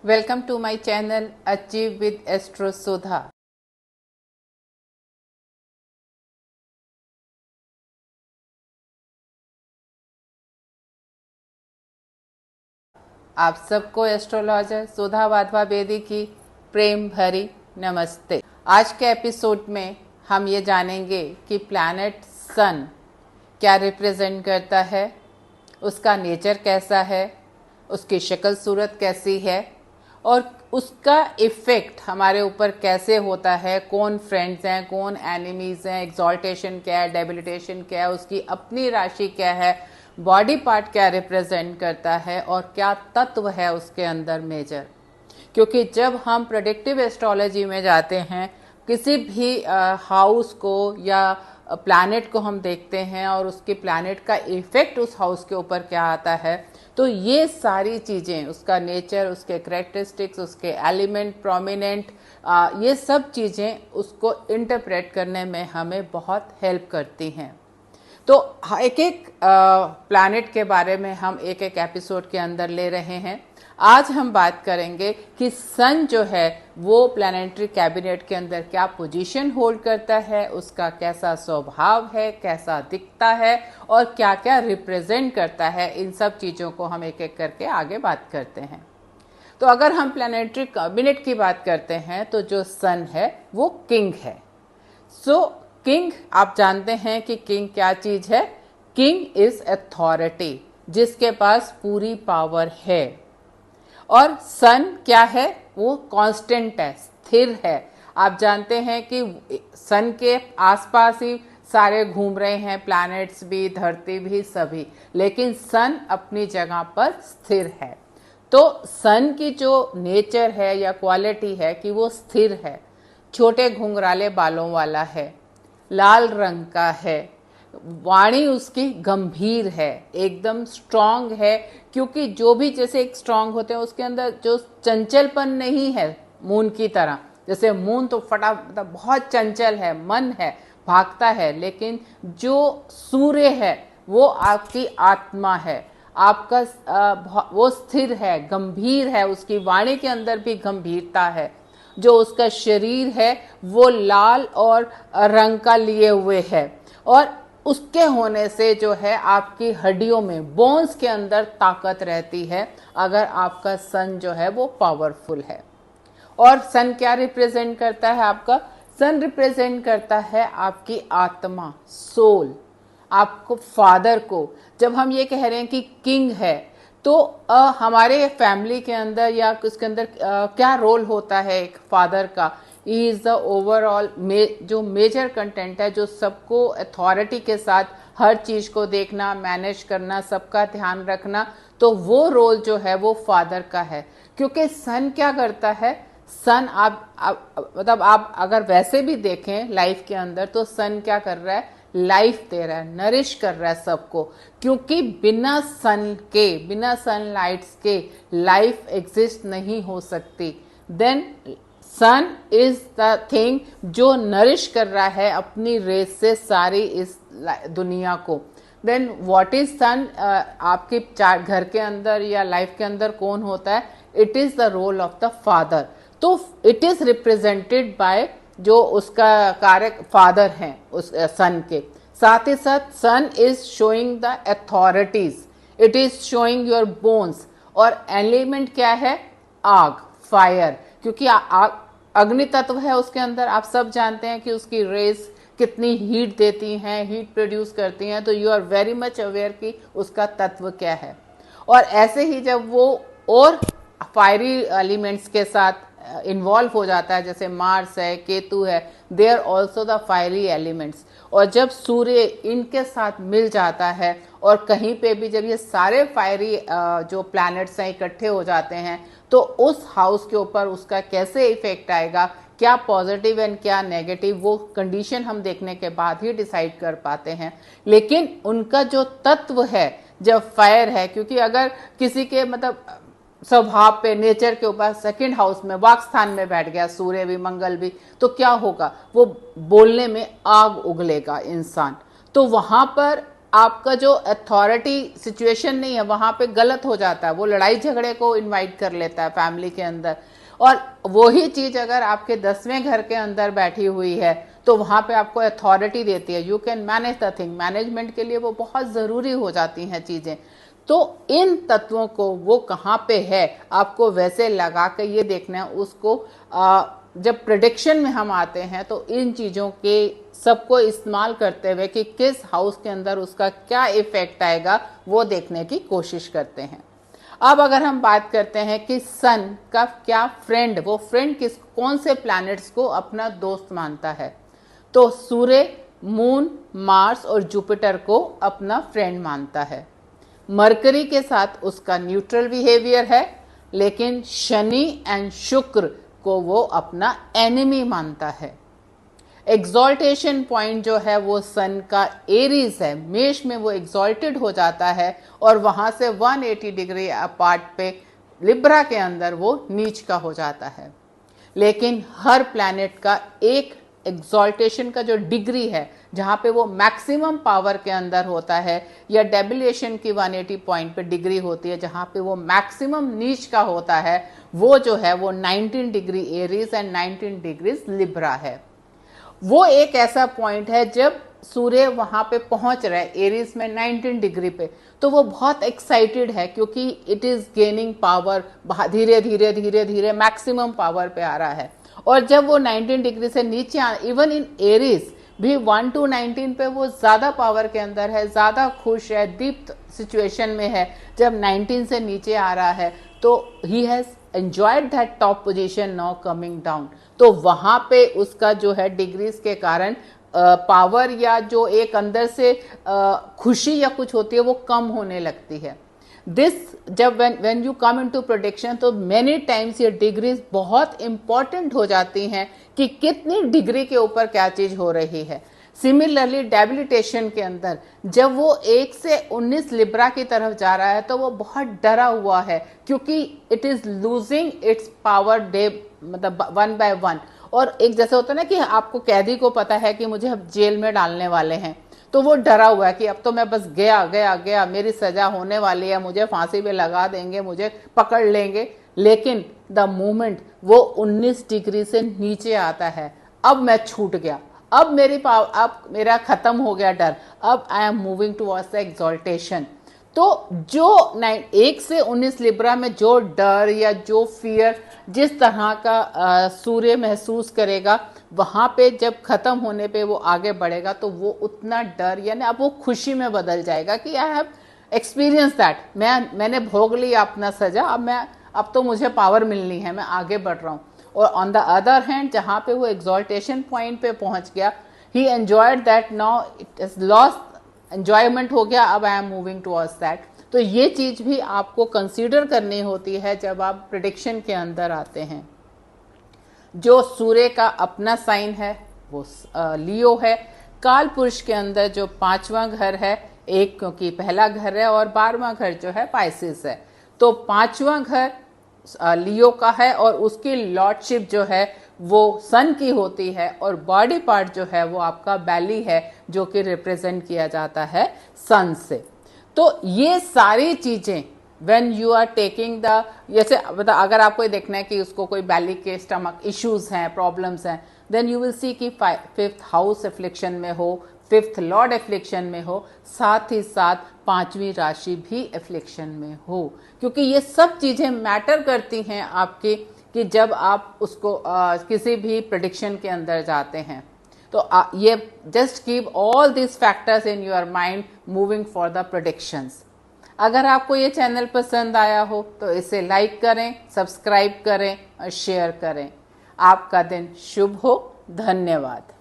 Welcome to my channel Achieve with Astro Sudha. आप सबको astrologer सुधा वाधवा बेदी की प्रेम भरी नमस्ते। आज के एपिसोड में हम ये जानेंगे कि प्लैनेट सन क्या रिप्रेजेंट करता है, उसका नेचर कैसा है, उसकी शक्ल सूरत कैसी है और उसका इफ़ेक्ट हमारे ऊपर कैसे होता है, कौन फ्रेंड्स हैं, कौन एनिमीज़ हैं, एक्सॉल्टेशन क्या है, डेबिलिटेशन क्या है, उसकी अपनी राशि क्या है, बॉडी पार्ट क्या रिप्रेजेंट करता है और क्या तत्व है उसके अंदर मेजर। क्योंकि जब हम प्रेडिक्टिव एस्ट्रोलॉजी में जाते हैं, किसी भी हाउस को या प्लैनेट को हम देखते हैं और उसके प्लैनेट का इफेक्ट उस हाउस के ऊपर क्या आता है, तो ये सारी चीज़ें, उसका नेचर, उसके करेक्टरिस्टिक्स, उसके एलिमेंट प्रोमिनेंट, ये सब चीज़ें उसको इंटरप्रेट करने में हमें बहुत हेल्प करती हैं। तो एक एक प्लैनेट के बारे में हम एक एक एपिसोड के अंदर ले रहे हैं। आज हम बात करेंगे कि सन जो है वो प्लैनेटरी कैबिनेट के अंदर क्या पोजीशन होल्ड करता है, उसका कैसा स्वभाव है, कैसा दिखता है और क्या क्या रिप्रेजेंट करता है। इन सब चीज़ों को हम एक एक करके आगे बात करते हैं। तो अगर हम प्लैनेटरी कैबिनेट की बात करते हैं तो जो सन है वो किंग है। किंग, आप जानते हैं कि किंग क्या चीज है। किंग इज अथॉरिटी, जिसके पास पूरी पावर है। और सन क्या है, वो कांस्टेंट है, स्थिर है। आप जानते हैं कि सन के आसपास ही सारे घूम रहे हैं, प्लैनेट्स भी, धरती भी, सभी, लेकिन सन अपनी जगह पर स्थिर है। तो सन की जो नेचर है या क्वालिटी है कि वो स्थिर है, छोटे घुंघराले बालों वाला है, लाल रंग का है, वाणी उसकी गंभीर है, एकदम स्ट्रांग है। क्योंकि जो भी जैसे एक स्ट्रांग होते हैं उसके अंदर जो चंचलपन नहीं है मून की तरह। जैसे मून तो मतलब बहुत चंचल है, मन है, भागता है, लेकिन जो सूर्य है वो आपकी आत्मा है, आपका वो स्थिर है, गंभीर है, उसकी वाणी के अंदर भी गंभीरता है। जो उसका शरीर है वो लाल और रंग का लिए हुए है और उसके होने से जो है आपकी हड्डियों में, बोन्स के अंदर ताकत रहती है अगर आपका सन जो है वो पावरफुल है। और सन क्या रिप्रेजेंट करता है आपका? सन रिप्रेजेंट करता है आपकी आत्मा, सोल, आपको, फादर को। जब हम ये कह रहे हैं कि किंग है तो हमारे फैमिली के अंदर या उसके अंदर क्या रोल होता है एक फादर का? ही इज द ओवरऑल जो मेजर कंटेंट है, जो सबको अथॉरिटी के साथ हर चीज को देखना, मैनेज करना, सबका ध्यान रखना, तो वो रोल जो है वो फादर का है। क्योंकि सन क्या करता है, सन मतलब आप अगर वैसे भी देखें लाइफ के अंदर तो सन क्या कर रहा है, लाइफ दे रहा है, नरिश कर रहा है सबको। क्योंकि बिना सन के, बिना सनलाइट्स के लाइफ एग्जिस्ट नहीं हो सकती। Then sun is the thing जो नरिश कर रहा है अपनी रेस से सारी इस दुनिया को। देन व्हाट इज सन? आपके घर के अंदर या लाइफ के अंदर कौन होता है? It is the role of the father. तो इट इज रिप्रेजेंटेड बाय जो उसका कारक फादर हैं उस सन के। साथ ही साथ sun is showing the authorities, it is showing your bones. और एलिमेंट क्या है? आग, फायर। क्योंकि आग अग्नि तत्व है उसके अंदर। आप सब जानते हैं कि उसकी रेस कितनी हीट देती हैं, हीट प्रोड्यूस करती हैं। तो you are very much aware कि उसका तत्व क्या है। और ऐसे ही जब वो और फायरी एलिमेंट्स के साथ इन्वॉल्व हो जाता है, जैसे मार्स है, केतु है, they are also the fiery elements. और जब सूर्य इनके साथ मिल जाता है और कहीं पे भी जब ये सारे फायरी जो प्लैनेट्स हैं इकट्ठे हो जाते हैं, तो उस हाउस के ऊपर उसका कैसे इफेक्ट आएगा, क्या पॉजिटिव एंड क्या नेगेटिव, वो कंडीशन हम देखने के बाद ही डिसाइड कर पाते हैं। लेकिन उनका जो तत्व है जब फायर है, क्योंकि अगर किसी के मतलब स्वभाव पे, नेचर के ऊपर सेकंड हाउस में, वाक स्थान में बैठ गया सूर्य भी, मंगल भी, तो क्या होगा? वो बोलने में आग उगलेगा इंसान। तो वहां पर आपका जो अथॉरिटी सिचुएशन नहीं है वहां पे गलत हो जाता है, वो लड़ाई झगड़े को इनवाइट कर लेता है फैमिली के अंदर। और वही चीज अगर आपके 10वें घर के अंदर बैठी हुई है तो वहां पे आपको अथॉरिटी देती है, you can manage the thing. Management के लिए वो बहुत जरूरी हो जाती हैं चीजें। तो इन तत्वों को वो कहाँ पे है आपको वैसे लगा के ये देखना है उसको। जब प्रेडिक्शन में हम आते हैं तो इन चीजों के सबको इस्तेमाल करते हुए कि किस हाउस के अंदर उसका क्या इफेक्ट आएगा वो देखने की कोशिश करते हैं। अब अगर हम बात करते हैं कि सन का क्या फ्रेंड, वो फ्रेंड कौन से प्लैनेट्स को अपना दोस्त मानता है, तो सूर्य, मून, मार्स और जुपिटर को अपना फ्रेंड मानता है। मरकरी के साथ उसका न्यूट्रल बिहेवियर है, लेकिन शनि एंड शुक्र को वो अपना एनिमी मानता है। एग्जॉल्टेशन पॉइंट जो है वो सन का एरीज है, मेष में वो एग्जॉल्टेड हो जाता है और वहां से 180 डिग्री अपार्ट पे लिब्रा के अंदर वो नीच का हो जाता है। लेकिन हर प्लैनेट का एक एग्जॉल्टेशन का जो डिग्री है जहां पे वो मैक्सिमम पावर के अंदर होता है, या डेबिलेशन की 180 पॉइंट पे डिग्री होती है जहां पे वो मैक्सिमम नीच का होता है, वो जो है वो 19 degree Aries and 19 degree Libra है। वो एक ऐसा पॉइंट है जब सूर्य वहां पे पहुंच रहा है एरीज में 19 डिग्री पे, तो वो बहुत एक्साइटेड है क्योंकि इट इज गेनिंग पावर, धीरे धीरे धीरे धीरे मैक्सिमम पावर पे आ रहा है। और जब वो 19 डिग्री से नीचे इवन इन एरीज भी 1 to 19 पे वो ज्यादा पावर के अंदर है, ज्यादा खुश है, दीप्त सिचुएशन में है। जब 19 से नीचे आ रहा है तो he has enjoyed that top position now coming down. तो वहां पे उसका जो है डिग्रीज के कारण पावर या जो एक अंदर से खुशी या कुछ होती है वो कम होने लगती है। दिस जब when you come into prediction तो मेनी टाइम्स ये डिग्रीज बहुत इंपॉर्टेंट हो जाती हैं कि कितनी डिग्री के ऊपर क्या चीज हो रही है। सिमिलरली डेबिलिटेशन के अंदर जब वो 1 से 19 लिब्रा की तरफ जा रहा है तो वो बहुत डरा हुआ है क्योंकि it is losing its power day, मतलब 1 by 1। और एक जैसे होता है ना कि आपको कैदी को पता है कि मुझे अब जेल में डालने वाले हैं, तो वो डरा हुआ है कि अब तो मैं बस गया गया गया, मेरी सजा होने वाली है, मुझे फांसी पे लगा देंगे, मुझे पकड़ लेंगे। लेकिन द मोमेंट वो 19 डिग्री से नीचे आता है, अब मैं छूट गया, अब अब मेरा खत्म हो गया डर, अब I am moving towards the exaltation. तो जो 1 से 19 लिब्रा में जो डर या जो फियर जिस तरह का सूर्य महसूस करेगा, वहां पे जब खत्म होने पे वो आगे बढ़ेगा तो वो उतना डर यानी अब वो खुशी में बदल जाएगा कि आई हैव एक्सपीरियंस दैट, मैंने भोग लिया अपना सजा, अब तो मुझे पावर मिलनी है, मैं आगे बढ़ रहा हूँ। और ऑन द अदर हैंड जहां पे वो एक्सॉल्टेशन पॉइंट पे पहुंच गया, ही enjoyed that, now it is lost, enjoyment हो गया, अब I am moving towards that. तो ये चीज भी आपको कंसीडर करनी होती है जब आप प्रेडिक्शन के अंदर आते हैं। जो सूर्य का अपना साइन है वो लियो है। काल पुरुष के अंदर जो 5वां घर है, एक क्योंकि पहला घर है और 12वां घर जो है पाइसेस है, तो 5वां घर लियो का है और उसकी लॉर्डशिप जो है वो सन की होती है, और बॉडी पार्ट जो है वो आपका बैली है जो कि रिप्रेजेंट किया जाता है सन से। तो ये सारी चीजें when you are taking the, जैसे अगर आपको ये देखना है कि उसको कोई बैली के स्टमक इश्यूज हैं, प्रॉब्लम्स हैं, देन यू विल सी कि 5th हाउस एफ्लिक्शन में हो, 5th लॉर्ड एफ्लिक्शन में हो, साथ ही साथ 5वीं राशि भी एफ्लिक्शन में हो, क्योंकि ये सब चीजें मैटर करती हैं आपकी कि जब आप उसको किसी भी प्रेडिक्शन के अंदर जाते हैं। तो ये just keep all this factors in your mind moving for the predictions. अगर आपको ये चैनल पसंद आया हो तो इसे लाइक करें, सब्सक्राइब करें और शेयर करें। आपका दिन शुभ हो। धन्यवाद।